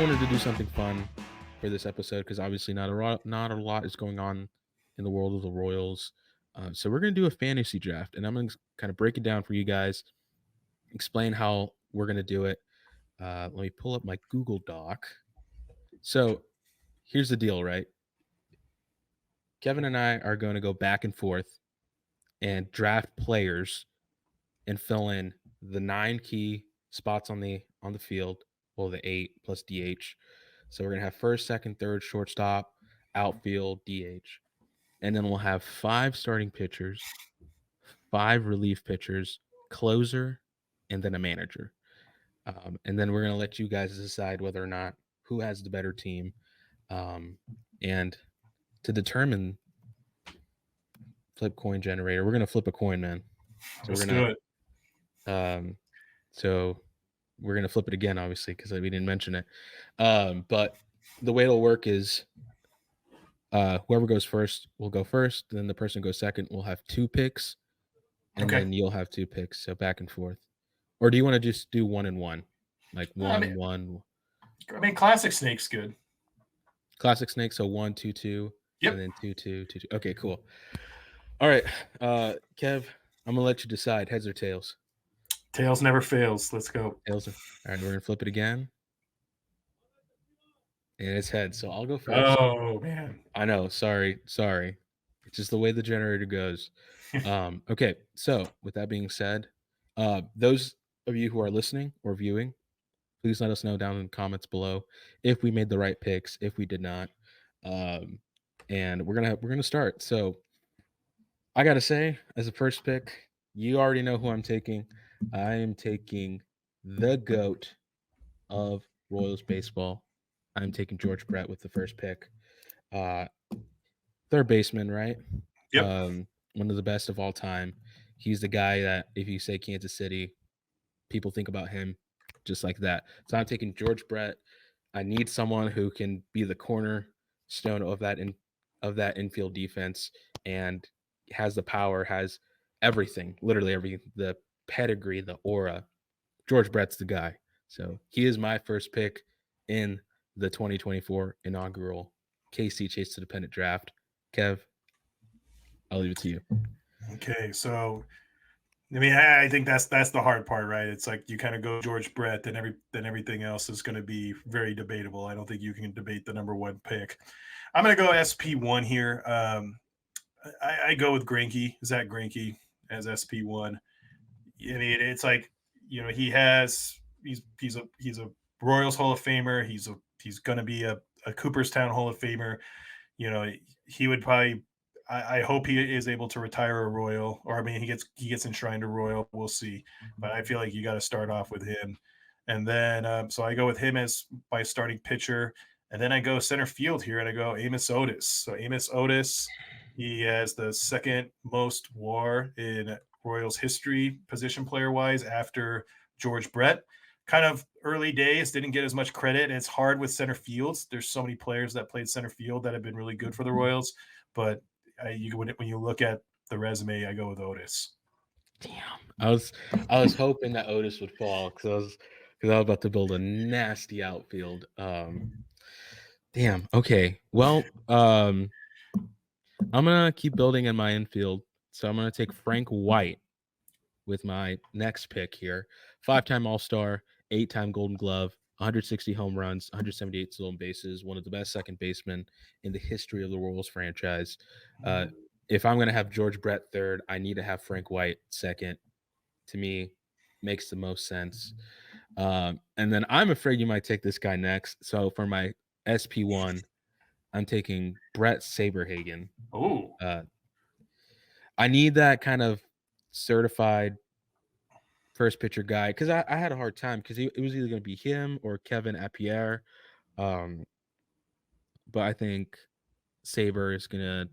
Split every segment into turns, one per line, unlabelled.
wanted to do something fun for this episode because obviously not a lot is going on in the world of the Royals. So we're gonna do a fantasy draft, and I'm gonna kind of break it down for you guys, explain how we're gonna do it. Let me pull up my Google Doc. So here's the deal, right? Kevin and I are going to go back and forth and draft players and fill in the 9 key spots on the field. Well, the 8 plus DH. So we're gonna have first, second, third, shortstop, outfield, DH, and then we'll have 5 starting pitchers, 5 relief pitchers, closer, and then a manager. And then we're gonna let you guys decide whether or not who has the better team. And to determine flip coin generator, we're gonna flip a coin, man. So
Let's
we're
do
gonna
it.
um, so we're gonna flip it again, obviously, because we didn't mention it. But the way it'll work is whoever goes first will go first. Then the person goes second will have 2 picks, and
Okay.
then you'll have 2 picks. So back and forth. Or do you want to just do 1 and 1, like
I mean,
1-1?
classic snake's good.
Classic snake. So 1-2-2, and
Yep.
then 2-2-2-2. Okay, cool. All right, Kev, I'm gonna let you decide. Heads or tails?
Tails never fails. Let's go.
Tails. All right, we're gonna flip it again, and it's heads. So I'll go first.
Oh man.
I know. Sorry. It's just the way the generator goes. Okay. So with that being said, those of you who are listening or viewing, please let us know down in the comments below if we made the right picks, if we did not. Um, and we're gonna start. So I gotta say, as a first pick, you already know who I'm taking. I am taking the GOAT of Royals baseball. I'm taking George Brett with the first pick. Uh, Third baseman, right?
Yep.
One of the best of all time. He's the guy that if you say Kansas City, people think about him just like that. So I'm taking George Brett. I need someone who can be the cornerstone of that infield defense and has the power, has everything, literally everything, the pedigree, the aura. George Brett's the guy. So he is my first pick in the 2024 inaugural KC Chase to the Pennant draft. Kev, I'll leave it to you.
Okay. So I mean, I think that's the hard part, right? It's like you kind of go George Brett, then everything else is going to be very debatable. I don't think you can debate the number one pick. I'm going to go SP1 here. I go with Zach Greinke as SP1. I mean, it's like he's a Royals Hall of Famer. He's going to be a Cooperstown Hall of Famer. You know, he would probably. I hope he is able to retire a Royal, or I mean, he gets enshrined a Royal. We'll see, but I feel like you got to start off with him, and then so I go with him as my starting pitcher, and then I go center field here, and I go Amos Otis. So Amos Otis, he has the second most WAR in Royals history, position player wise, after George Brett. Kind of early days, didn't get as much credit. And it's hard with center fields. There's so many players that played center field that have been really good for the Royals, but when you look at the resume, I go with Otis.
Damn. I was hoping that Otis would fall because I was about to build a nasty outfield. Damn. Okay. Well, I'm gonna keep building in my infield. So I'm gonna take Frank White with my next pick here. 5-time All-Star, 8-time Golden Glove, 160 home runs, 178 stolen bases, one of the best second basemen in the history of the Royals franchise. Uh, if I'm gonna have George Brett third, I need to have Frank White second. To me, makes the most sense. And then I'm afraid you might take this guy next. So for my SP1, I'm taking Brett Saberhagen.
Oh,
Uh, I need that kind of certified first pitcher guy because I had a hard time because it was either going to be him or Kevin Appier. Um, but I think Saber is going to,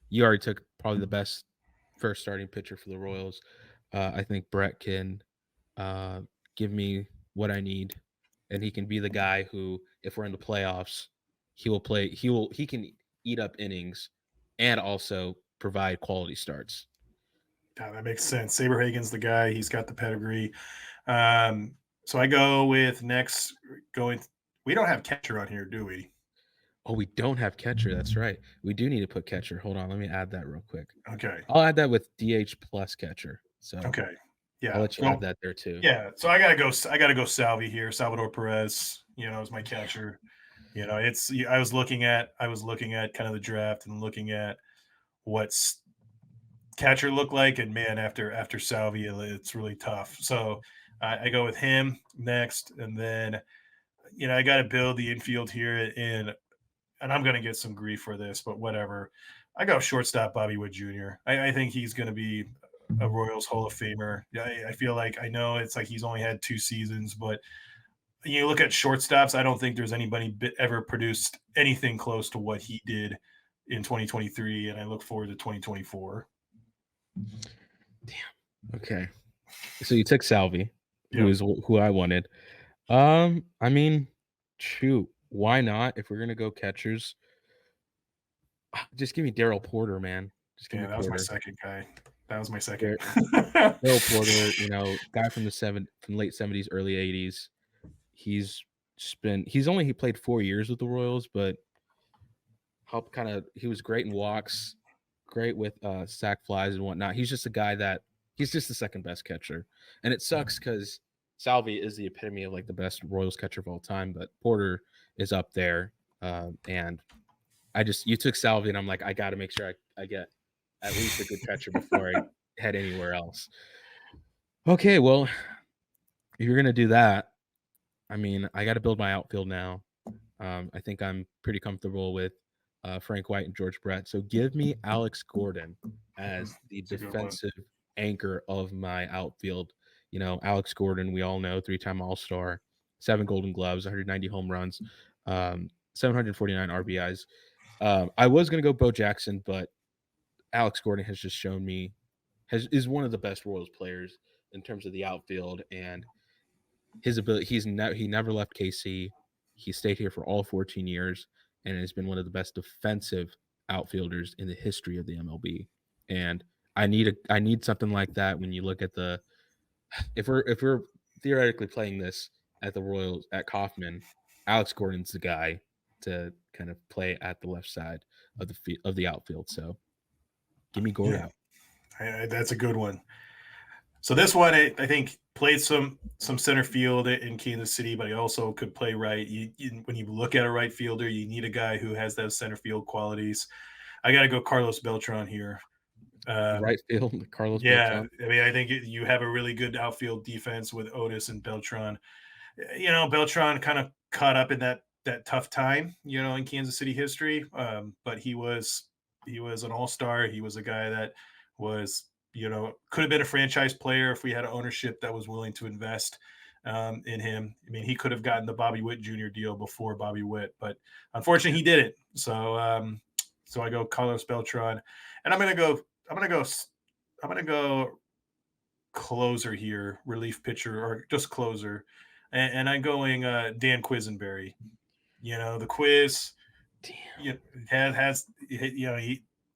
you already took probably the best first starting pitcher for the Royals. I think Brett can uh, give me what I need, and he can be the guy who, if we're in the playoffs, he will play. He can eat up innings and also provide quality starts.
yeah, that makes sense. Saberhagen's the guy. He's got the pedigree. So I go with next going We don't have catcher on here, do we?
Oh, we don't have catcher. That's right. We do need to put catcher. Hold on, let me add that real quick.
Okay.
I'll add that with DH plus catcher. So
Okay.
I'll
Yeah.
let you add
Well,
that there too.
yeah. So I gotta go Salvi here. Salvador Perez, is my
Yeah.
catcher. I was looking at kind of the draft and looking at what's catcher look like, and man, after Salvi, it's really tough. So I go with him next, and then I got to build the infield here, and I'm going to get some grief for this, but whatever. I go shortstop Bobby Wood Jr. I think he's going to be a Royals Hall of Famer. I feel like I know it's like he's only had 2 seasons, but you look at shortstops. I don't think there's anybody ever produced anything close to what he did in 2023, and I look forward to 2024.
Okay. So you took Salvi, who
Yep.
is who I wanted. I mean, shoot, why not? If we're gonna go catchers, just give me Daryl Porter, man. Just give me
Yeah, that was my
Porter.
second guy. That was my second.
Dar- Daryl Porter, guy from from late '70s, early '80s. He's he played 4 years with the Royals, but he was great in walks, great with sack flies and whatnot. He's just a guy that he's just the second best catcher. And it sucks because Salvi is the epitome of like the best Royals catcher of all time, but Porter is up there. And you took Salvi, and I'm like, I got to make sure I get at least a good catcher before I head anywhere else. Okay, well, if you're gonna do that, I mean, I got to build my outfield now. I think I'm pretty comfortable with Frank White and George Brett. So give me Alex Gordon as the
It's a good one.
defensive anchor of my outfield. Alex Gordon, we all know, 3-time All Star, 7 Golden Gloves, 190 home runs, 749 RBIs. I was going to go Bo Jackson, but Alex Gordon has just shown me is one of the best Royals players in terms of the outfield, and his ability. He never left KC. He stayed here for all 14 years and has been one of the best defensive outfielders in the history of the MLB. And I need something like that when you look at the if we're theoretically playing this at the Royals at Kauffman, Alex Gordon's the guy to kind of play at the left side of the outfield. So give me
Yeah,
Gordon.
that's a good one. So this one, I think, played some center field in Kansas City, but he also could play right. When you look at a right fielder, you need a guy who has those center field qualities. I got to go Carlos Beltran here.
Right field, Carlos
Yeah,
Beltran.
I mean, I think you have a really good outfield defense with Otis and Beltran. Beltran kind of caught up in that tough time, in Kansas City history. But he was an all-star. He was a guy that was, could have been a franchise player if we had an ownership that was willing to invest in him. I mean, he could have gotten the Bobby Witt Jr. deal before Bobby Witt, but unfortunately he didn't. So I go Carlos Beltran, and I'm gonna go closer here, relief pitcher or just closer, and I'm going Dan Quisenberry. The quiz,
Damn.
you know, has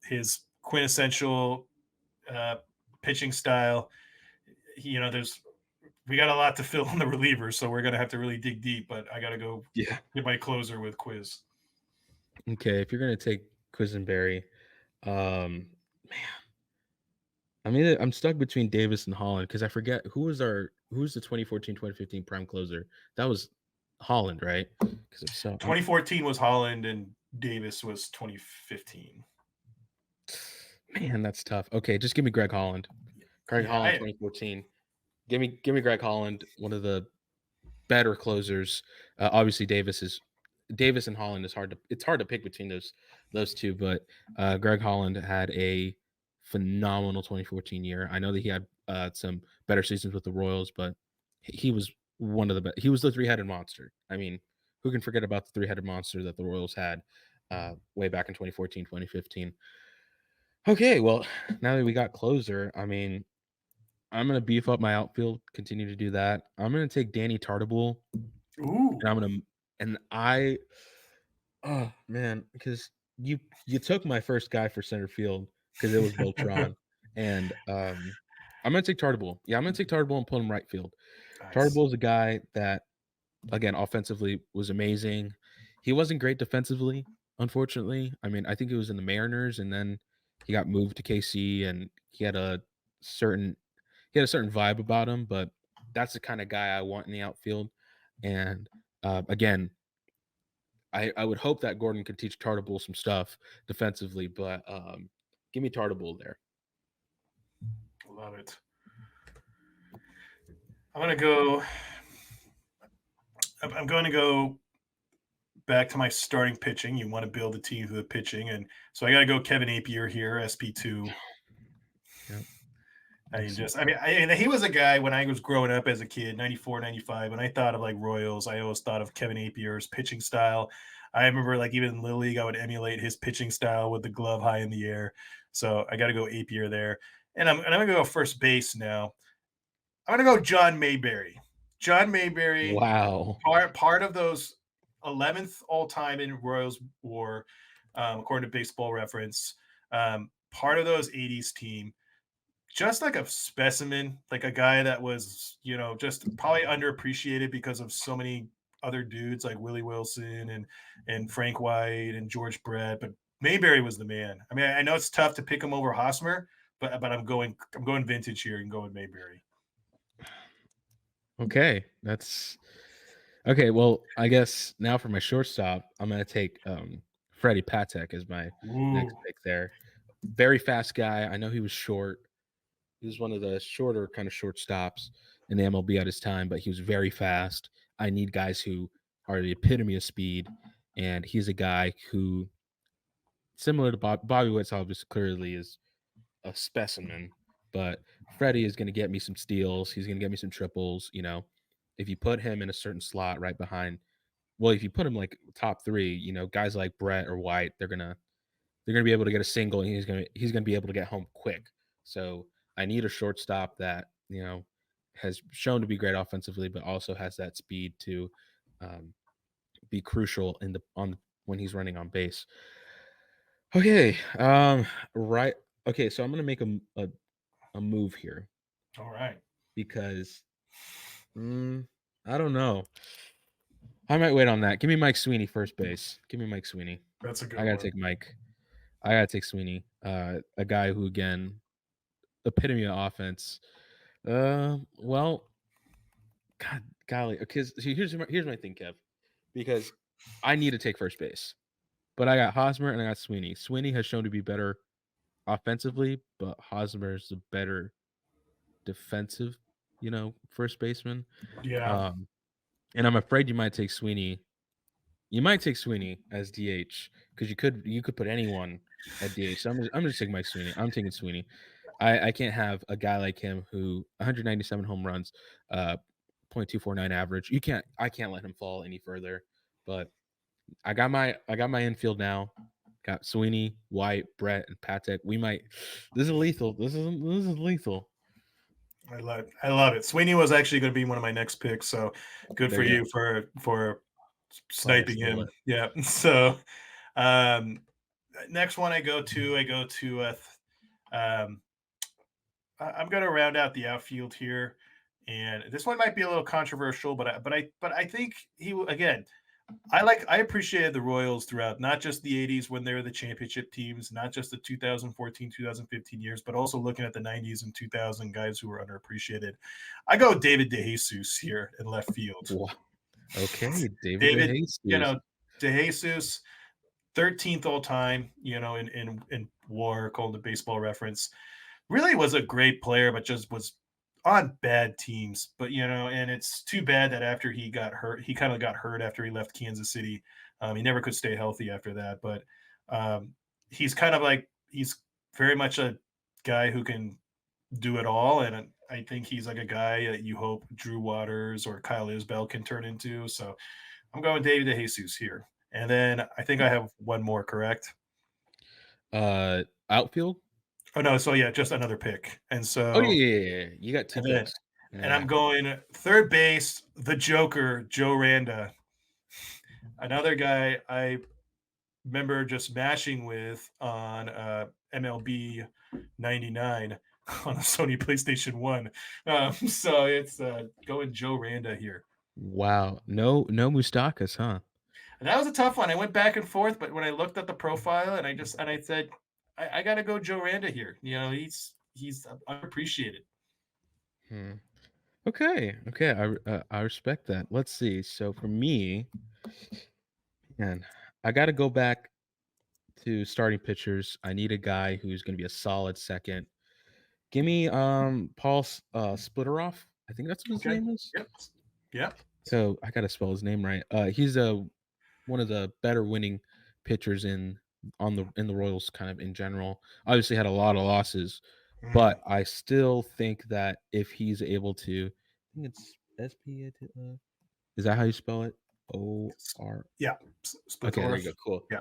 his quintessential uh, pitching style. There's we got a lot to fill in the relievers, so we're gonna have to really dig deep. But I gotta go
Yeah.
get my closer with Quiz.
Okay, if you're gonna take Quisenberry, um, man, I'm stuck between Davis and Holland because I forget who's the 2014-2015 prime closer. That was Holland, right? Because if so,
2014 was Holland, and Davis was 2015.
man, that's tough. Okay, just give me Greg Holland. Greg
Yeah,
Holland, 2014. Give me Greg Holland, one of the better closers. Obviously, Davis and Holland is hard to pick between those two, but Greg Holland had a phenomenal 2014 year. I know that he had some better seasons with the Royals, but he was one of the best. He was the three-headed monster. I mean, who can forget about the three-headed monster that the Royals had way back in 2014, 2015? Okay, well, now that we got closer, I mean, I'm gonna beef up my outfield, continue to do that. I'm gonna take Danny Tartabull, and
ooh,
I'm gonna and I oh man, because you took my first guy for center field because it was Beltran, and I'm gonna take Tartabull. Yeah, I'm gonna take Tartabull and put him right field.
nice.
Tartabull is a guy that again, offensively was amazing. He wasn't great defensively, unfortunately. I mean, I think it was in the Mariners, and then he got moved to KC, and certain he had a certain vibe about him. But that's the kind of guy I want in the outfield. And again, I would hope that Gordon could teach Tartabull some stuff defensively, but give me Tartabull there.
Love it. I'm gonna go. I'm going to go back to my starting pitching. You want to build a team through the pitching, and so I got to go Kevin Apier here, SP2.
Yep,
Just,
excellent.
and he was a guy when I was growing up as a kid, 94, 95. When I thought of like Royals, I always thought of Kevin Apier's pitching style. I remember like even in Little League, I would emulate his pitching style with the glove high in the air. So I got to go Apier there. And I'm going to go first base now. I'm going to go John Mayberry. John Mayberry,
Wow.
part of those 11th all time in Royals WAR, according to Baseball Reference. Part of those 80s team, just like a specimen, like a guy that was, just probably underappreciated because of so many other dudes like Willie Wilson and Frank White and George Brett. But Mayberry was the man. I mean, I know it's tough to pick him over Hosmer, but I'm going vintage here and going Mayberry.
Okay, that's okay. Well, I guess now for my shortstop, I'm gonna take Freddie Patek as my next
Ooh,
pick there. Very fast guy. I know he was short. He was one of the shorter kind of shortstops in the MLB at his time, but he was very fast. I need guys who are the epitome of speed, and he's a guy who, similar to Bobby Witt's, obviously clearly is a specimen, but Freddie is going to get me some steals. He's going to get me some triples. If you put him in a certain slot right behind, well, if you put him like top three, guys like Brett or White, they're gonna be able to get a single, and he's gonna be able to get home quick. So I need a shortstop that has shown to be great offensively, but also has that speed to um, be crucial in the on when he's running on base. Okay, right. Okay, so I'm gonna make a move here
all right.
because I don't know. I might wait on that. Give me Mike Sweeney first base. Give me Mike Sweeney.
That's a
I
good
gotta
one.
take Mike. I gotta take Sweeney. A guy who again epitome of offense. Well, God, golly, because here's my thing, Kev, because I need to take first base, but I got Hosmer and I got Sweeney. Sweeney has shown to be better offensively, but Hosmer is a better defensive, first baseman.
Yeah.
Um, and I'm afraid you might take Sweeney. You might take Sweeney as DH because you could put anyone at DH. So I'm just taking Mike Sweeney. I'm taking Sweeney. I can't have a guy like him who 197 home runs, 0.249 average. I can't let him fall any further. But I got my infield now. Got Sweeney, White, Brett, and Patek. We might. This is lethal. This is lethal.
I love it. Sweeney was actually going to be one of my next picks, so good
There
for
you
you
go.
for
Glad I
sniping
stole
him.
it.
Yeah. So um, next one I go to um, I'm going to round out the outfield here, and this one might be a little controversial, but I think again. I appreciated the Royals throughout not just the 80s when they were the championship teams, not just the 2014, 2015 years, but also looking at the 90s and 2000 guys who were underappreciated. I go David DeJesus here in left field.
Wow. Okay, David
David, you
DeJesus.
know, DeJesus, 13th all time, in WAR, called the Baseball Reference, really was a great player, but just was on bad teams. But and it's too bad that after he got hurt, he kind of got hurt after he left Kansas City. He never could stay healthy after that. But um, he's kind of like he's very much a guy who can do it all, and I think he's like a guy that you hope Drew Waters or Kyle Isbell can turn into. So I'm going David DeJesus here, and then I think I have one more. Correct?
Outfield?
Oh no, so yeah, just another pick, and
Oh, yeah,
so
yeah, yeah, yeah. You got 2
and then
picks in the
and I'm
back.
going third base, the Joker, Joe Randa, another guy I remember just mashing with on MLB 99 on the Sony PlayStation 1. So it's going Joe Randa here.
Wow. No Mustakas, huh?
And that was a tough one. I went back and forth, but when I looked at the profile and I said, I got to go Joe Randa here. You know, he's unappreciated.
Hmm. Okay. Okay. I respect that. Let's see. So for me, man, I got to go back to starting pitchers. I need a guy who's going to be a solid second. Give me Splitteroff. I think that's what his
Okay.
name is.
Yep. Yep.
So I gotta spell his name right. He's one of the better winning pitchers in the Royals kind of in general. Obviously had a lot of losses,
Mm.
but I still think that if he's able to, I think it's is that how you spell it? O-R.
Yeah.
Okay, there you
Splittorff.
go. Cool.
Yeah.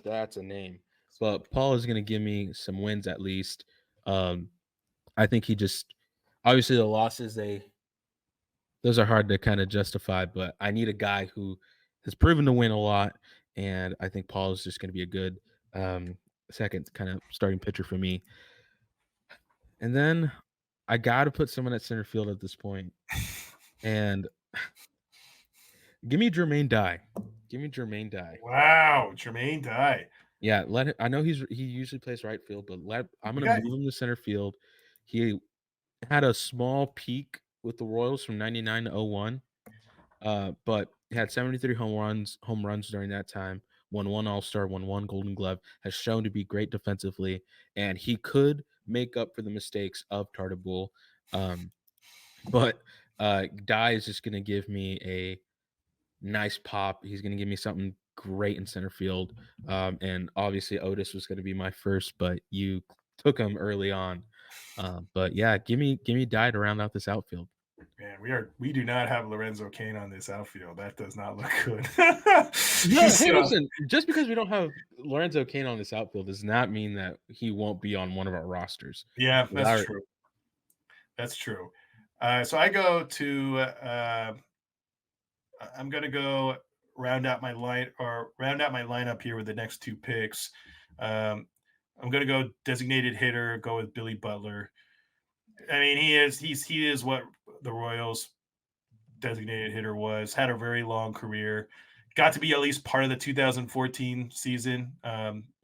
That's a name. But Paul is gonna give me some wins at least. Um, I think he just obviously the losses those are hard to kinda justify, but I need a guy who has proven to win a lot, and I think Paul is just gonna be a good, second kind of starting pitcher for me. And then I gotta put someone at center field at this point, and give me Jermaine Dye. Give me Jermaine Dye.
Wow. Jermaine Dye.
Yeah, let it I know he usually plays right field, but let I'm
We
gonna
got
move him to center field. He had a small peak with the Royals from '99 to '01. But he had 73 home runs during that time, won one All-Star, won one Golden Glove, has shown to be great defensively, and he could make up for the mistakes of Tartabull. Um, but Dye is just gonna give me a nice pop. He's gonna give me something great in center field. And obviously Otis was gonna be my first, but you took him early on. But yeah, give me Dye to round out this outfield.
Man, we do not have Lorenzo Kane on this outfield. That does not look good.
No,
He's
hey, listen, just because we don't have Lorenzo Kane on this outfield does not mean that he won't be on one of our rosters.
yeah,
Because
that's
I
true. That's true. So I go to I'm gonna go round out my lineup here with the next two picks. Um, I'm gonna go designated hitter, go with Billy Butler. I mean, he is what the Royals designated hitter was, had a very long career, got to be at least part of the 2014 season.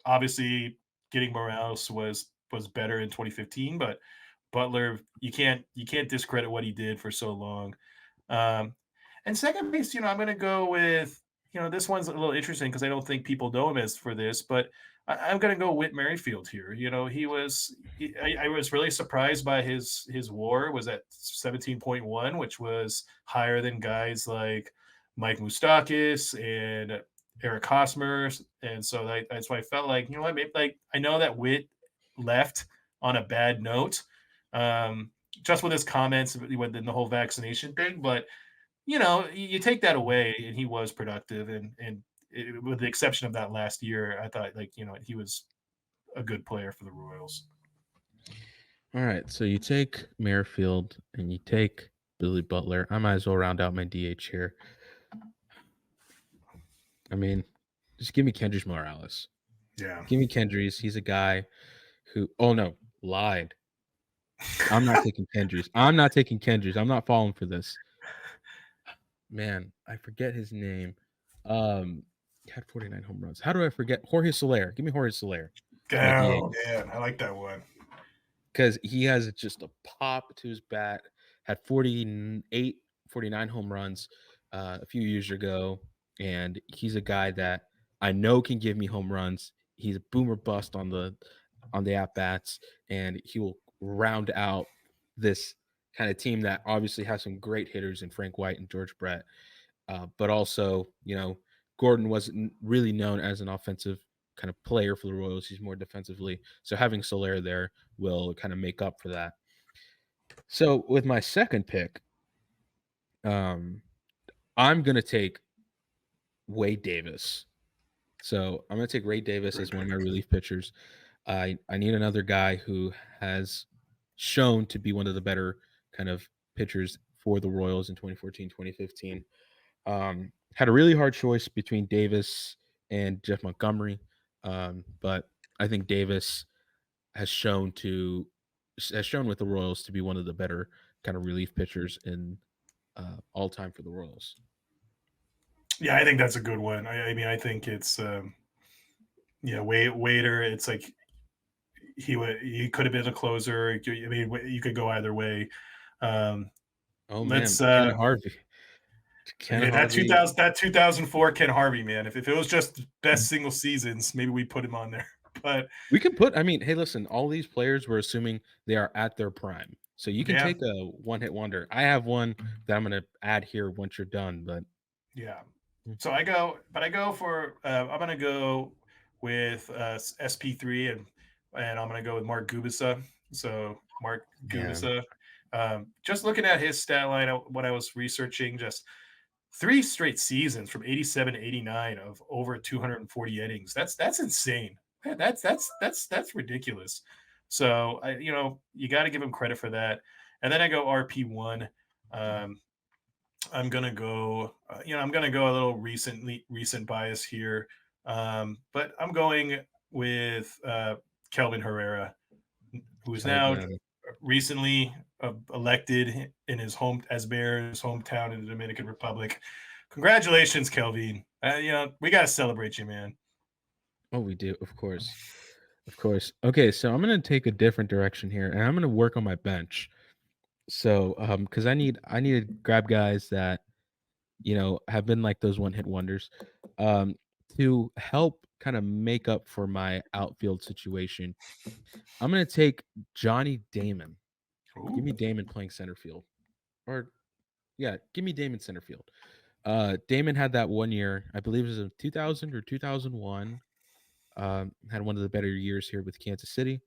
Obviously, getting Morales was better in 2015, but Butler, you can't discredit what he did for so long. Um, and second base, I'm going to go with, this one's a little interesting because I don't think people know him as for this, but I'm going to go Whit Merrifield here. I was really surprised by his WAR was at 17.1, which was higher than guys like Mike Moustakis and Eric Hosmer, and so that's why I felt like, what, maybe, like, I know that Whit left on a bad note, just with his comments with the whole vaccination thing, but you take that away, and he was productive, with the exception of that last year, I thought, like, he was a good player for the Royals.
All right, so you take Merrifield and you take Billy Butler. I might as well round out my DH here. I mean, just give me Kendrys Morales.
Yeah.
Give me Kendrys. He's a guy who oh no, lied. I'm not taking Kendrys. I'm not taking Kendrys. I'm not falling for this. Man, I forget his name. He had 49 home runs. How do I forget Jorge Soler? Give me Jorge Soler for my
Oh
DH
man, I like that one.
because he has just a pop to his bat. Had 48, 49 home runs a few years ago, and he's a guy that I know can give me home runs. He's a boomer bust on the at bats, and he will round out this kind of team that obviously has some great hitters in Frank White and George Brett. But also, Gordon wasn't really known as an offensive kind of player for the Royals. He's more defensively. So having Soler there will kind of make up for that. So with my second pick, um, I'm gonna take Wade Davis. So I'm gonna take Ray Davis
Great
as one of
pick.
my relief pitchers. I need another guy who has shown to be one of the better kind of pitchers for the Royals in 2014, 2015. Had a really hard choice between Davis and Jeff Montgomery, but I think Davis has shown with the Royals to be one of the better kind of relief pitchers in. all time for the Royals.
Yeah, I think that's a good one. I mean, I think it's yeah, Waiter. It's like he could have been a closer. I mean, you could go either way. Um,
Oh man,
let's
Ken Harvey. Ken
yeah,
Harvey.
2004 Ken Harvey, man. If it was just best single seasons, maybe we put him on there. But
We can put. I mean, hey, listen. All these players, we're assuming they are at their prime, so you can
yeah,
take a one-hit wonder. I have one that I'm going to add here once you're done, but
yeah.
mm,
So I go for I'm gonna go with SP3 and I'm gonna go with Mark Gubisa. So Mark
man,
Gubisa. Just looking at his stat line, what I was researching, just three straight seasons from 87 to 89 of over 240 innings. That's insane. That's ridiculous. So you got to give him credit for that. And then I go RP1. Um, I'm gonna go. I'm gonna go a little recent bias here, but I'm going with Kelvin Herrera, who is now
Kelvin.
recently elected in his home as mayor's hometown in the Dominican Republic. Congratulations, Kelvin. We got to celebrate you, man.
Oh, we do, of course, of course. Okay, so I'm going to take a different direction here, and I'm going to work on my bench. So, because I need to grab guys that have been like those one hit wonders, um, to help kind of make up for my outfield situation. I'm gonna take Johnny Damon. Give me
Ooh.
Damon playing center field, or yeah, give me Damon center field. Damon had that one year, I believe it was in 2000 or 2001. Had one of the better years here with Kansas City.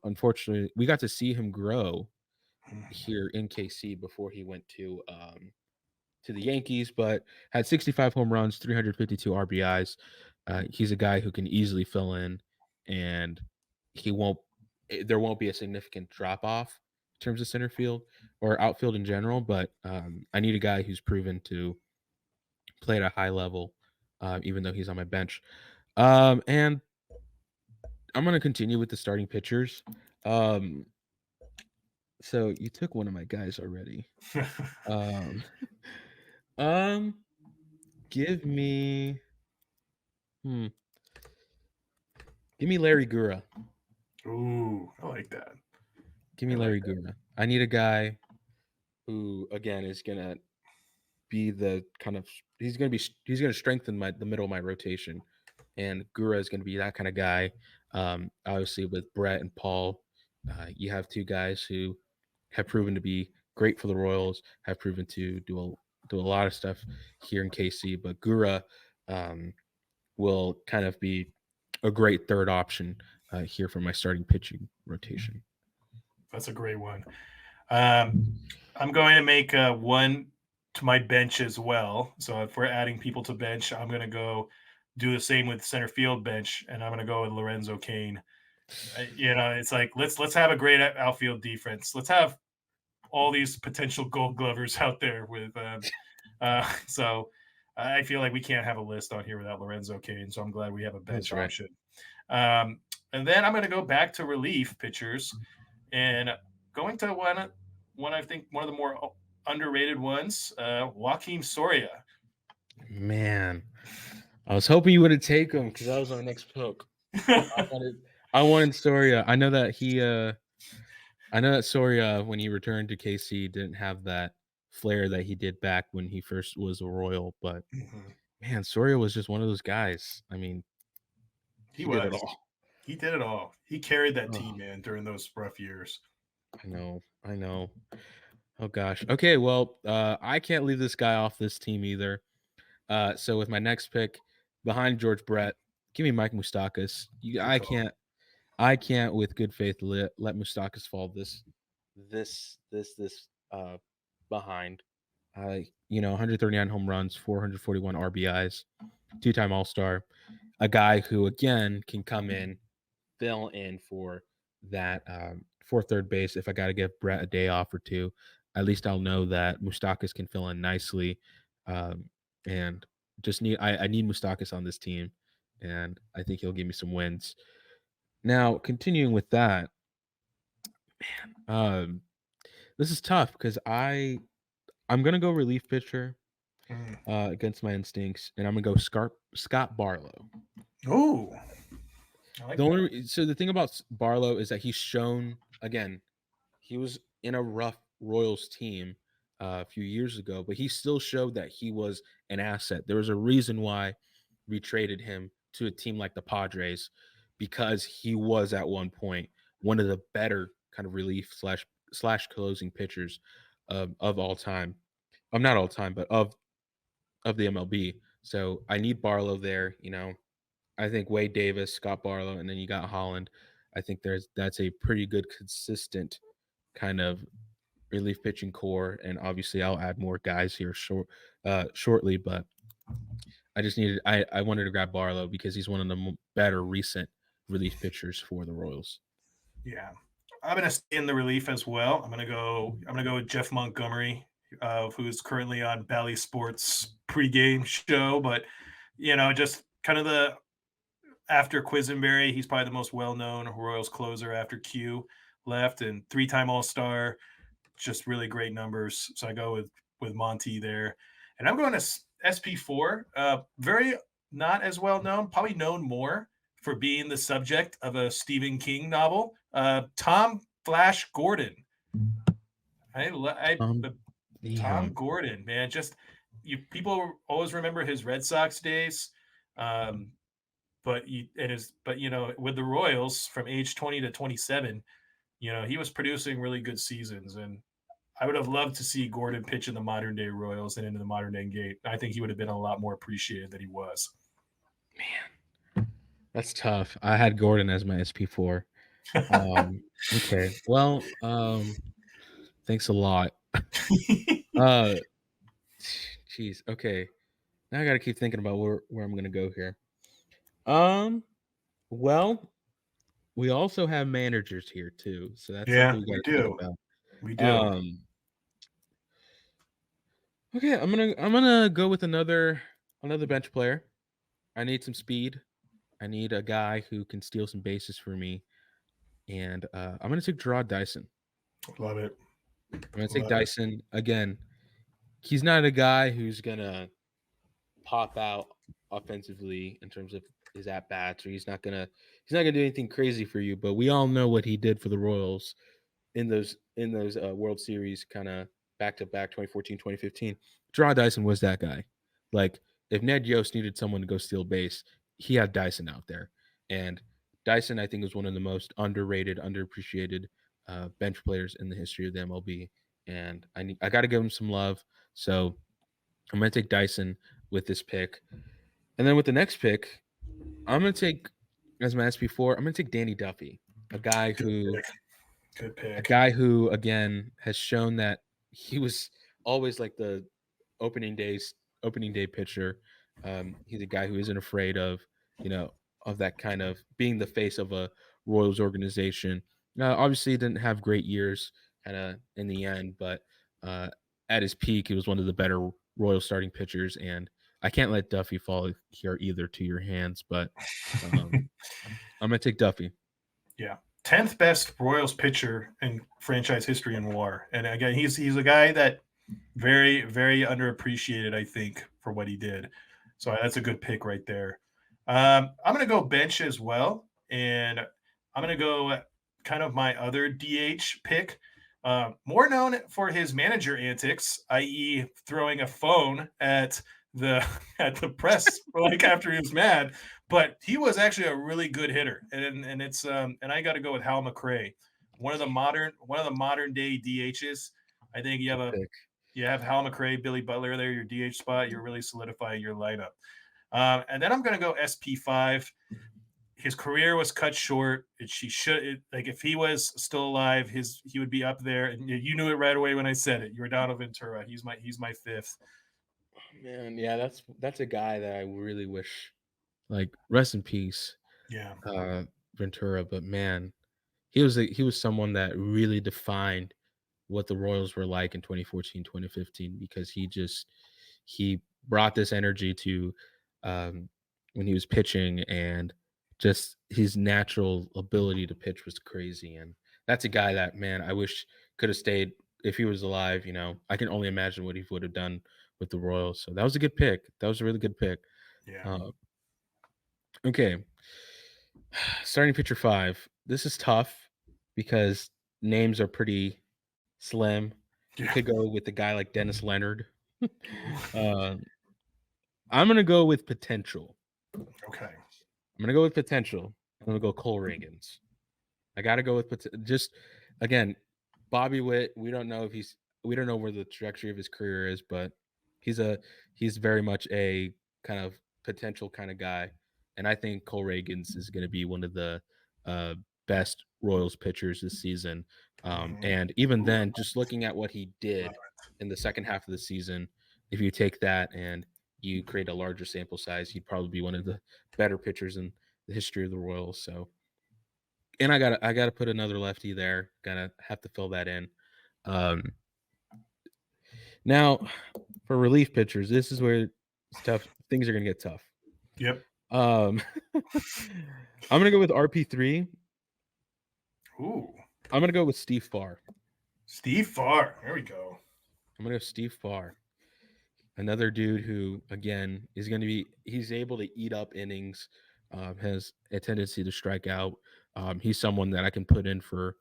Unfortunately, we got to see him grow here in KC before he went to the Yankees, but had 65 home runs, 352 RBIs. He's a guy who can easily fill in, and he won't. There won't be a significant drop off in terms of center field or outfield in general. But I need a guy who's proven to play at a high level, even though he's on my bench. And I'm going to continue with the starting pitchers. Um, so you took one of my guys already. Um, um, give me. Hmm. Give me Larry Gura.
Ooh, I like that.
Give
I
me
like
Larry
that.
Gura. I need a guy who, again, is gonna be the kind of he's gonna strengthen the middle of my rotation, and Gura is gonna be that kind of guy. Obviously, with Brett and Paul, you have two guys who have proven to be great for the Royals, have proven to do a lot of stuff here in KC. But Gura will kind of be a great third option here for my starting pitching rotation.
That's a great one. Um, I'm going to make one to my bench as well. So if we're adding people to bench, I'm going to go do the same with center field bench, and I'm going to go with Lorenzo Kane. It's like let's have a great outfield defense. Let's have all these potential Gold Glovers out there with. So I feel like we can't have a list on here without Lorenzo Kane. So I'm glad we have a bench
That's right.
option. And then I'm going to go back to relief pitchers and going to one I think one of the more underrated ones, Joaquin Soria.
Man, I was hoping you would take him because that was my next pick. I wanted I wanted Soria. I know that Soria when he returned to KC didn't have that flair that he did back when he first was a Royal, but
Mhm.
man, Soria was just one of those guys. I mean,
He
he did it
was.
all.
He did it all. He carried that
Oh,
team, man, during those rough years.
I know. I know. Oh gosh. Okay, well, I can't leave this guy off this team either. So with my next pick behind George Brett, give me Mike Moustakas.
Good call.
I can't with good faith let Moustakas fall this behind. 139 home runs, 441 RBIs, two-time All-Star, a guy who again can come in, fill in for that for third base. If I got to give Brett a day off or two, at least I'll know that Mustakas can fill in nicely. And just I need Mustakas on this team, and I think he'll give me some wins. Now, continuing with that, um, this is tough because I'm gonna go relief pitcher
Mm.
against my instincts, and I'm gonna go Scott Barlow.
Oh, I like
The only
that.
so the thing about Barlow is that he's shown again. He was in a rough Royals team a few years ago, but he still showed that he was an asset. There was a reason why we traded him to a team like the Padres because he was at one point one of the better kind of relief slash closing pitchers of all time. Not all time, but of the MLB. So I need Barlow there. I think Wade Davis, Scott Barlow, and then you got Holland. I think that's a pretty good consistent kind of relief pitching core, and obviously I'll add more guys here shortly. But I wanted to grab Barlow because he's one of the better recent relief pitchers for the Royals.
Yeah, I'm gonna stay in the relief as well. I'm gonna go with Jeff Montgomery, who's currently on Bally Sports pregame show. But just kind of the after Quisenberry, he's probably the most well-known Royals closer after Q left, and three-time All-Star, just really great numbers. So I go with Monty there, and I'm going to SP4. Very not as well known, probably known more for being the subject of a Stephen King novel. Tom Flash Gordon. I
Yeah,
Tom Gordon, man, just you people always remember his Red Sox days. Um, with the Royals from age 20 to 27, he was producing really good seasons, and I would have loved to see Gordon pitch in the modern day Royals and into the modern day game. I think he would have been a lot more appreciated than he was.
that's tough. I had Gordon as my SP4. Okay. Well, thanks a lot. Uh, Jeez. Okay. Now I got to keep thinking about where I'm gonna go here. Um. Well, we also have managers here too, so that's
Yeah,
something we got
we
to think
do.
about.
We do.
Um. Okay, I'm gonna go with another bench player. I need some speed. I need a guy who can steal some bases for me, and I'm gonna take Gerard Dyson.
Love it.
I'm gonna take
Love it.
Dyson again. He's not a guy who's gonna pop out offensively in terms of his at bats, or he's not gonna do anything crazy for you. But we all know what he did for the Royals in those World Series kind of back to back 2014, 2015. Draw Dyson was that guy. Like if Ned Yost needed someone to go steal base, he had Dyson out there. And Dyson, I think, is one of the most underrated, underappreciated bench players in the history of the MLB. And I got to give him some love. So I'm going to take Dyson with this pick. And then with the next pick, I'm going to take, as my asked before, I'm going to take Danny Duffy, a guy
Good
who
pick. Good
a
pick.
guy who again has shown that he was always like the opening day pitcher. He's a guy who isn't afraid you know of that kind of being the face of a Royals organization. Now, obviously, he didn't have great years kind of in the end, but uh, at his peak, he was one of the better Royal starting pitchers. And I can't let Duffy fall here either to your hands, but um, I'm gonna take Duffy.
Yeah. 10th best Royals pitcher in franchise history in WAR. And again, he's a guy that very, very underappreciated, I think, for what he did. So that's a good pick right there. I'm going to go bench as well. And I'm going to go kind of my other DH pick. More known for his manager antics, i.e., throwing a phone at the at the press like after he was mad, but he was actually a really good hitter, and it's and I got to go with Hal McRae, one of the modern day DHs. I think
Good pick.
you have Hal McRae, Billy Butler there, your DH spot. You're really solidifying your lineup. And then I'm going to go SP5. His career was cut short. Like if he was still alive, he would be up there, and you knew it right away when I said it. You're Ventura. He's my fifth.
Man, yeah, that's a guy that I really wish, like, rest in peace,
Yeah.
uh, Ventura. But man, he was someone that really defined what the Royals were like in 2014, 2015, because he brought this energy to um, when he was pitching, and just his natural ability to pitch was crazy. And that's a guy that, man, I wish could have stayed if he was alive, I can only imagine what he would have done with the Royals. So that was a good pick. That was a really good pick.
Yeah.
Uh, okay, starting pitcher five. This is tough because names are pretty slim. You
Yeah.
could go with a guy like Dennis Leonard.
Ooh.
uh, I'm gonna go with potential.
Okay.
I'm gonna go with potential. I'm gonna go Cole Reagans. I gotta go with just again, Bobby Witt. We don't know where the trajectory of his career is, but he's a he's very much a kind of potential kind of guy, and I think Cole Reagans is going to be one of the uh, best Royals pitchers this season.
Mhm.
And even
Ooh,
then, just looking at what he
love
did in the second half of the season, if you take that and you create a larger sample size, he'd probably be one of the better pitchers in the history of the Royals. So and I gotta put another lefty there. Gonna have to fill that in. Um, now for relief pitchers, this is where it's tough. Things are gonna get tough.
it. Yep.
I'm gonna go with RP3.
Ooh.
I'm gonna go with Steve Farr.
Steve Farr. There we go.
I'm gonna go Steve Farr. Another dude who, again, is going to be he's able to eat up innings, has a tendency to strike out. He's someone that I can put in for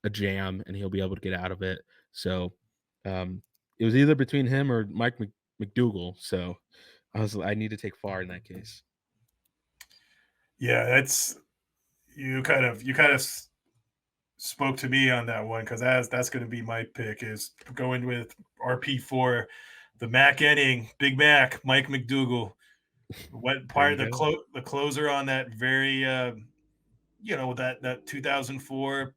a jam and he'll be able to get out of it. So um, it was either between him or Mike McDougal. So I need to take Farr in that case.
Yeah, that's you kind of spoke to me on that one because that's going to be my pick is going with RP4, the Mac inning, Big Mac, Mike McDougal. What
There
part
you
of
go.
the closer on that very that 2004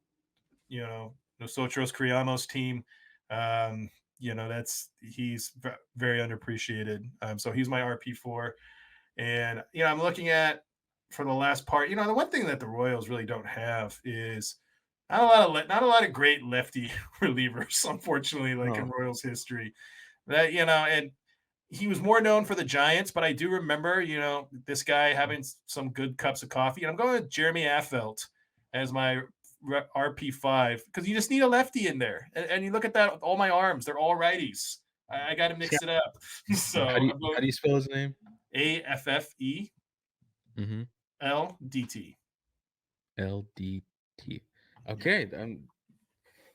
Nosotros Criamos team. Um, that's he's very underappreciated. So he's my RP4. And I'm looking at for the last part. The one thing that the Royals really don't have is not a lot of great lefty relievers, unfortunately, like in
Oh,
Royals history. That and he was more known for the Giants, but I do remember, this guy having some good cups of coffee. And I'm going with Jeremy Affeldt as my RP5 because you just need a lefty in there. And you look at that, all my arms, they're all righties. I got to
yeah.
mix it up.
How do
So
you
I'm
how
going
do you spell his name?
AFFELDT.
Mm-hmm. LDT.
Yeah,
Okay,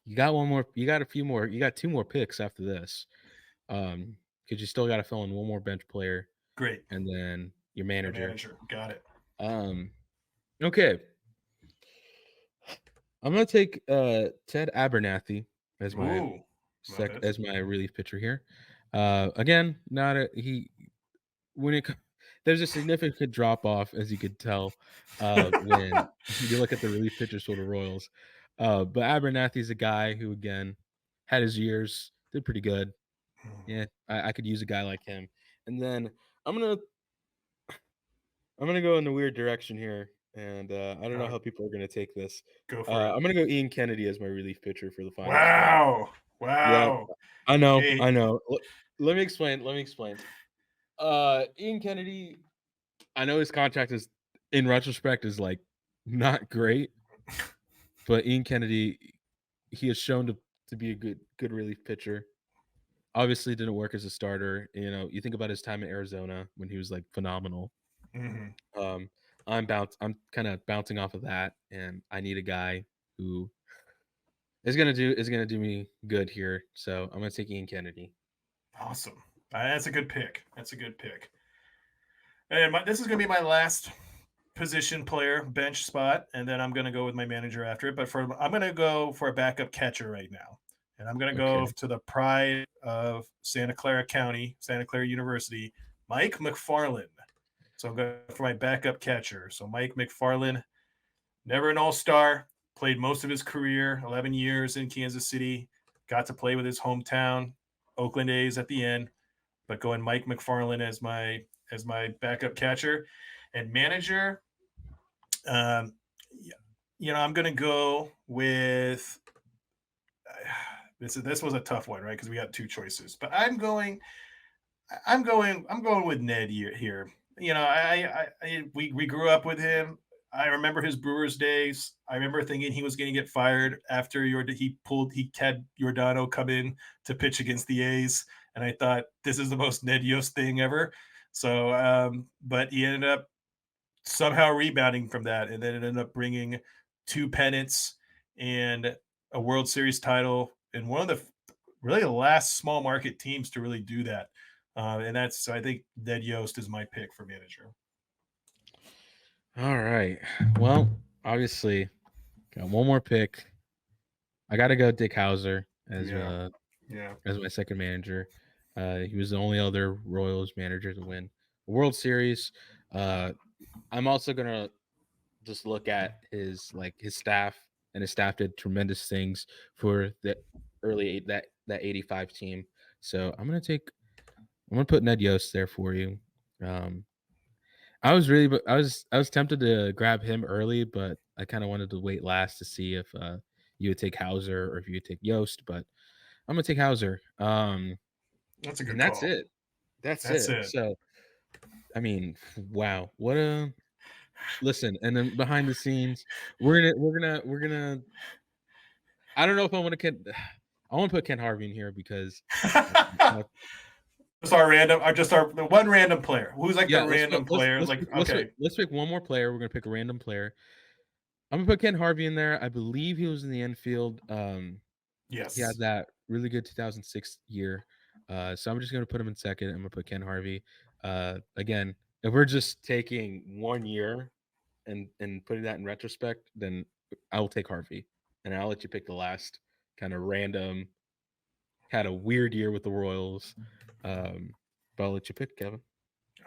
you got one more. You got a few more. You got two more picks after this. Because you still got to fill in one more bench player
great.
and then your
My
manager.
manager. Got it.
Um, okay, I'm gonna take Ted Abernathy as my
Ooh, love it.
as my relief pitcher here. Again, not a he when it there's a significant drop off as you could tell when you look at the relief pitchers for the Royals. But Abernathy's a guy who again had his years, did pretty good. Yeah, I could use a guy like him. And then I'm gonna I'm gonna go in a weird direction here, and I don't know
Uh,
how people are gonna take this.
go for it.
I'm gonna go Ian Kennedy as my relief pitcher for the final spot.
Wow.
Yeah,
Wow.
I know,
Okay.
I know. Let me explain. Let me explain. Ian Kennedy, I know his contract is, in retrospect, is like not great, but Ian Kennedy, he has shown to be a good relief pitcher. Obviously, didn't work as a starter. You think about his time in Arizona when he was like phenomenal.
Mhm.
Um, I'm kind of bouncing off of that, and I need a guy who is gonna do me good here. So I'm gonna take Ian Kennedy.
Awesome. That's a good pick. That's a good pick. And this is going to be my last position player bench spot, and then I'm going to go with my manager after it. But I'm going to go for a backup catcher right now, and I'm going to go
Okay.
to the pride of Santa Clara County, Santa Clara University, Mike McFarland. So I'm going for my backup catcher. So Mike McFarland, never an all-star, played most of his career, 11 years in Kansas City, got to play with his hometown Oakland A's at the end, but going Mike McFarland as my backup catcher and manager. Um, I'm going to go with this was a tough one, right? Because we got two choices, but I'm going with Ned here. We grew up with him. I remember his Brewers days. I remember thinking he was going to get fired after he had Giordano come in to pitch against the A's, and I thought this is the most Ned Yost thing ever. So, but he ended up somehow rebounding from that, and then it ended up bringing two pennants and a World Series title, and one of the really the last small market teams to really do that. And that's so I think Ned Yost is my pick for manager.
All right. Well, obviously, got one more pick. I got to go Dick Hauser
Yeah, yeah,
as my second manager. He was the only other Royals manager to win a World Series. Uh, I'm also gonna just look at his staff, and his staff did tremendous things for the that 85 team. So I'm gonna put Ned Yost there for you. Um, I was tempted to grab him early, but I kind of wanted to wait last to see if you would take Hauser or if you would take Yost, but I'm gonna take Hauser.
that's a good
And that's
call.
it. That's
That's
it.
it.
So I mean, wow, what a listen. And then behind the scenes, we're gonna. I don't know if I want to Ken. I want to put Ken Harvey in here because, uh,
Just our random, or just our the one random player. Who's like the
yeah,
random player? Like, okay,
let's pick one more player. We're gonna pick a random player. I'm gonna put Ken Harvey in there. I believe he was in the infield. He had
yes,
that really good 2006 year. So I'm just gonna put him in second. I'm gonna put Ken Harvey. Again, if we're just taking 1 year and putting that in retrospect, then I will take Harvey, and I'll let you pick the last kind of random. Had a weird year with the Royals, but I'll let you pick Kevin.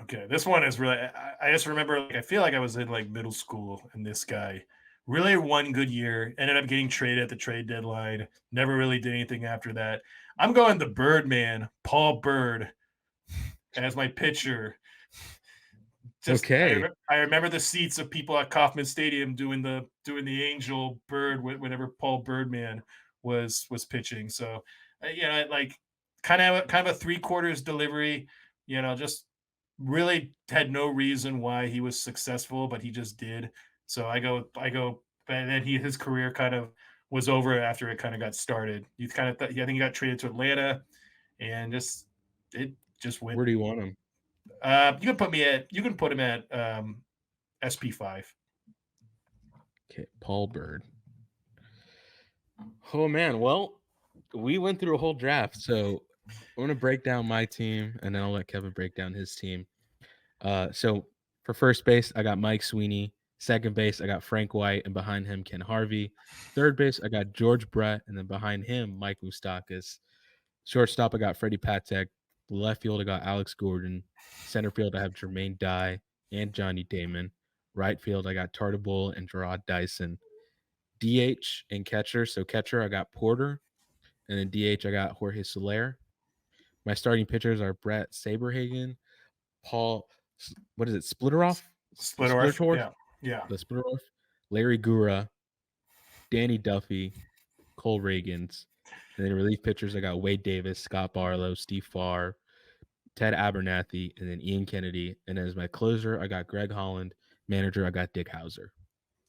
okay. This one is really. I just remember. Like, I feel like I was in like middle school, and this guy really one good year. Ended up getting traded at the trade deadline. Never really did anything after that. I'm going the Birdman, Paul Bird, as my pitcher. Just
Okay,
I remember the seats of people at Kauffman Stadium doing the Angel Bird whenever Paul Birdman was pitching. So like kind of a three quarters delivery. Just really had no reason why he was successful, but he just did. So I go, and then his career kind of was over after it kind of got started. You kind of I think he got traded to Atlanta, and just it just went.
where do you want him?
You can put him at SP5.
Okay, Paul Bird. Oh man, well, we went through a whole draft, so I'm gonna break down my team, and then I'll let Kevin break down his team. So for first base, I got Mike Sweeney. Second base, I got Frank White, and behind him, Ken Harvey. Third base, I got George Brett, and then behind him, Mike Moustakas. Shortstop, I got Freddie Patek. Left field, I got Alex Gordon. Center field, I have Jermaine Dye and Johnny Damon. Right field, I got Tarta Bull and Gerard Dyson. DH and catcher. So catcher, I got Porter, and then DH, I got Jorge Soler. My starting pitchers are Brett Saberhagen, Paul, what is it, Splitteroff? The
Splittorf.
Splittorf?
Yeah. Yeah.
The Splittorf? Larry Gura, Danny Duffy, Cole Reagans. And then relief pitchers, I got Wade Davis, Scott Barlow, Steve Farr, Ted Abernathy, and then Ian Kennedy. And as my closer, I got Greg Holland. Manager, I got Dick Hauser.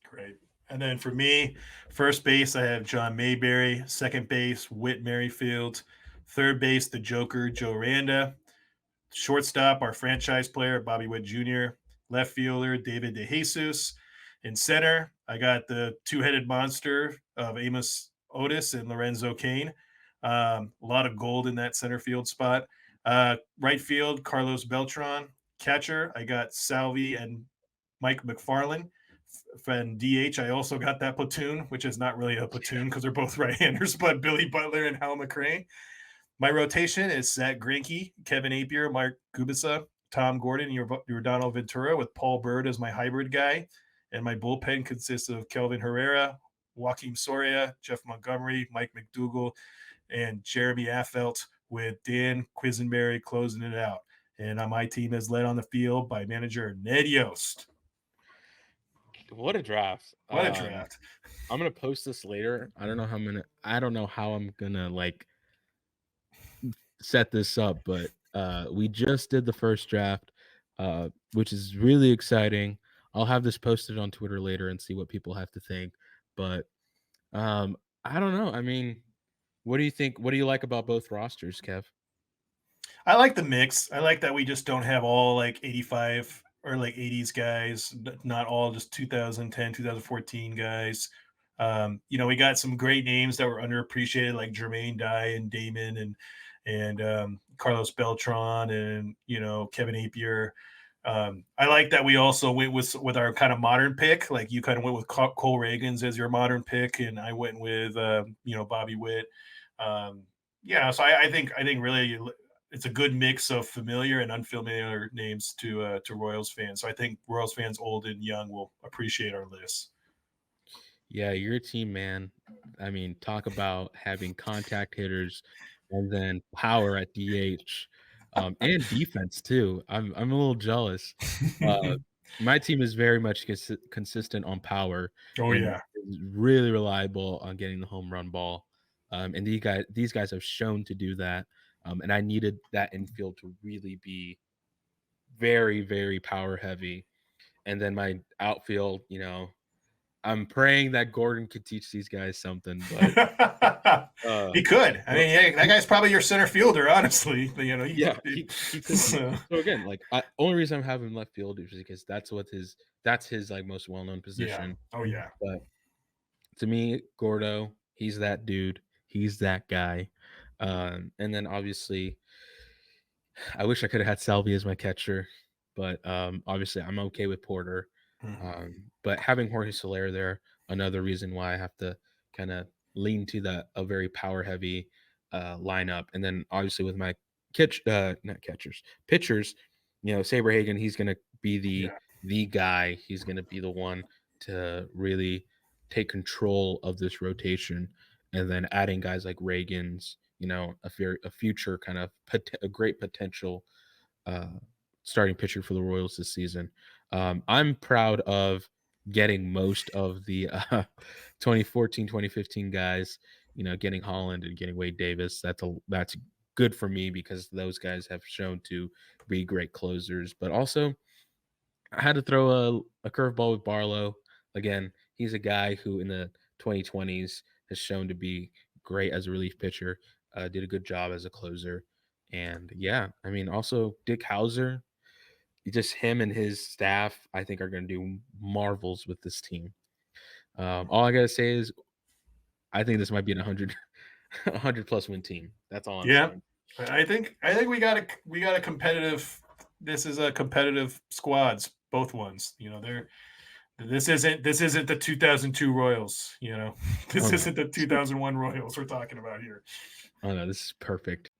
Great. And then for me, first base, I have John Mayberry. Second base, Whit Merrifield. Third base, the Joker, Joe Randa. Shortstop, our franchise player, Bobby Witt Jr. Left fielder, David DeJesus. In center, I got the two-headed monster of Amos Otis and Lorenzo Kane. A lot of gold in that center field spot. Right field, Carlos Beltran. Catcher, I got Salvi and Mike McFarland. And DH, I also got that platoon, which is not really a platoon because they're both right-handers, but Billy Butler and Hal McRae. My rotation is Zach Greinke, Kevin Apier, Mark Kubica, Tom Gordon, your Donald Ventura, with Paul Bird as my hybrid guy. And my bullpen consists of Kelvin Herrera, Joaquim Soria, Jeff Montgomery, Mike McDougall, and Jeremy Affeldt, with Dan Quisenberry closing it out. And my team is led on the field by manager Ned Yost.
What a draft.
What a draft.
I'm gonna post this later. I don't know how I'm gonna like set this up, but we just did the first draft, which is really exciting. I'll have this posted on Twitter later and see what people have to think. But I don't know. I mean, what do you think? What do you like about both rosters, Kev?
I like the mix. I like that we just don't have all like 85 or like 80s guys, not all just 2010, 2014 guys. We got some great names that were underappreciated, like Jermaine Dye and Damon and Carlos Beltran and Kevin Apier. I like that we also went with our kind of modern pick. Like you kind of went with Cole Reagans as your modern pick, and I went with Bobby Witt. Um, so I think really it's a good mix of familiar and unfamiliar names to Royals fans. So I think Royals fans old and young will appreciate our list.
Yeah, you're a team, man. I mean, talk about having contact hitters and then power at DH, and defense too. I'm a little jealous. Uh, my team is very much consistent on power
Oh
and
yeah.
is really reliable on getting the home run ball. And these guys have shown to do that. And I needed that infield to really be very, very power heavy. And then my outfield, I'm praying that Gordon could teach these guys something, but uh,
He could. I
well,
mean, yeah, that
he,
guy's probably your center fielder, honestly. He
yeah,
could.
he could be.
So,
So again, like only reason I'm having left field is because that's his like most well known
yeah.
position.
Oh yeah.
But to me, Gordo, he's that dude. He's that guy. And then obviously I wish I could have had Salvi as my catcher, but obviously I'm okay with Porter.
Mhm.
But having Jorge Soler there, another reason why I have to kind of lean to that a very power heavy lineup. And then obviously with my not catchers, pitchers, Saberhagen, he's gonna be the
Yeah.
the guy. He's gonna be the one to really take control of this rotation. And then adding guys like Reagan's, a future kind of a great potential uh, starting pitcher for the Royals this season. I'm proud of getting most of the 2014, 2015 guys. Getting Holland and getting Wade Davis. That's good for me because those guys have shown to be great closers. But also, I had to throw a curveball with Barlow. Again, he's a guy who in the 2020s has shown to be great as a relief pitcher. Did a good job as a closer. And yeah, I mean, also Dick Hauser, just him and his staff, I think are going to do marvels with this team. All I gotta say is, I think this might be an 100, 100 plus win team. That's all I'm
Yeah.
saying.
I think we got a competitive. This is a competitive squads. Both ones. They're this isn't the 2002 Royals.
Oh
This
no,
isn't the 2001 Royals we're talking about here.
oh no, this is perfect.